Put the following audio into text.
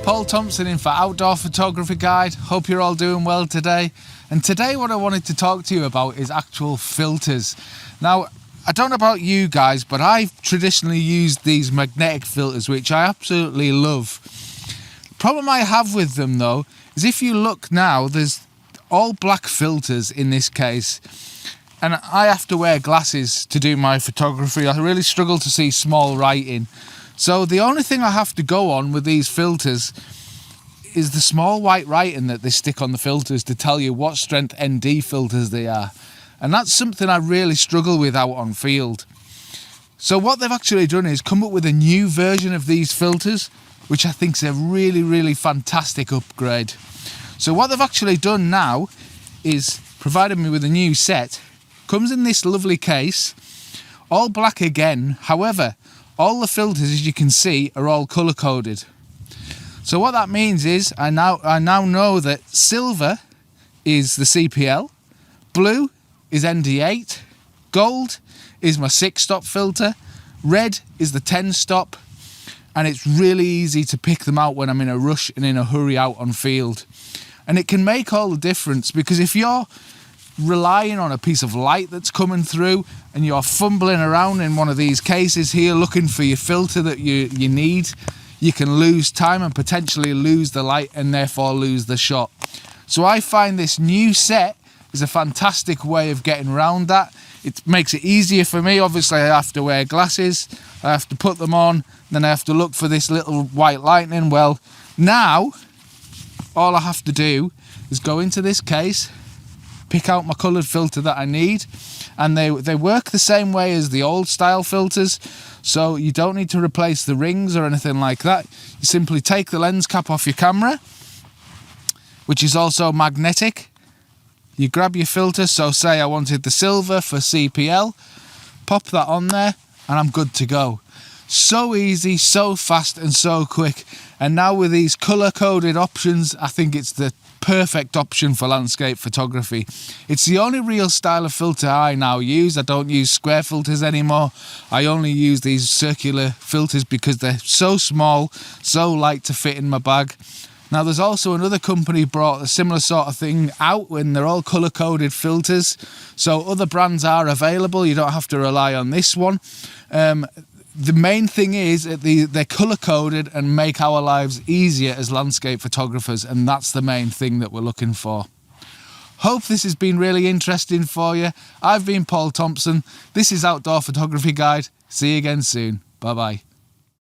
Paul Thomson in for Outdoor Photography Guide. Hope you're all doing well today. And today what I wanted to talk to you about is actual filters. Now, I don't know about you guys, but I've traditionally used these magnetic filters, which I absolutely love. The problem I have with them though, is if you look now, there's all black filters in this case. And I have to wear glasses to do my photography. I really struggle to see small writing. So the only thing I have to go on with these filters is the small white writing that they stick on the filters to tell you what strength ND filters they are. And that's something I really struggle with out on field. So what they've actually done is come up with a new version of these filters, which I think is a really fantastic upgrade. So what they've actually done now is provided me with a new set. Comes in this lovely case, all black again. However, all the filters, as you can see, are all color coded. So what that means is I now know that silver is the CPL, blue is ND8, gold is my 6-stop filter, red is the 10-stop, and it's really easy to pick them out when I'm in a rush and in a hurry out on field. And it can make all the difference, because if you're relying on a piece of light that's coming through and you're fumbling around in one of these cases here looking for your filter that you need, you can lose time and potentially lose the light and therefore lose the shot. So I find this new set is a fantastic way of getting around that. It makes it easier for me. Obviously I have to wear glasses, I have to put them on, then I have to look for this little white lightning. Well, now all I have to do is go into this case, pick out my coloured filter that I need, and they work the same way as the old style filters, so you don't need to replace the rings or anything like that. You simply take the lens cap off your camera, which is also magnetic. You grab your filter, so say I wanted the silver for CPL, pop that on there and I'm good to go. So easy, so fast and so quick. And now with these colour coded options, I think it's the perfect option for landscape photography. It's the only real style of filter I now use. I don't use square filters anymore. I only use these circular filters because they're so small, so light to fit in my bag. Now there's also another company brought a similar sort of thing out when they're all colour coded filters. So other brands are available. You don't have to rely on this one. The main thing is that they're colour coded and make our lives easier as landscape photographers, and that's the main thing that we're looking for. Hope this has been really interesting for you. I've been Paul Thomson. This is Outdoor Photography Guide. See you again soon. Bye bye.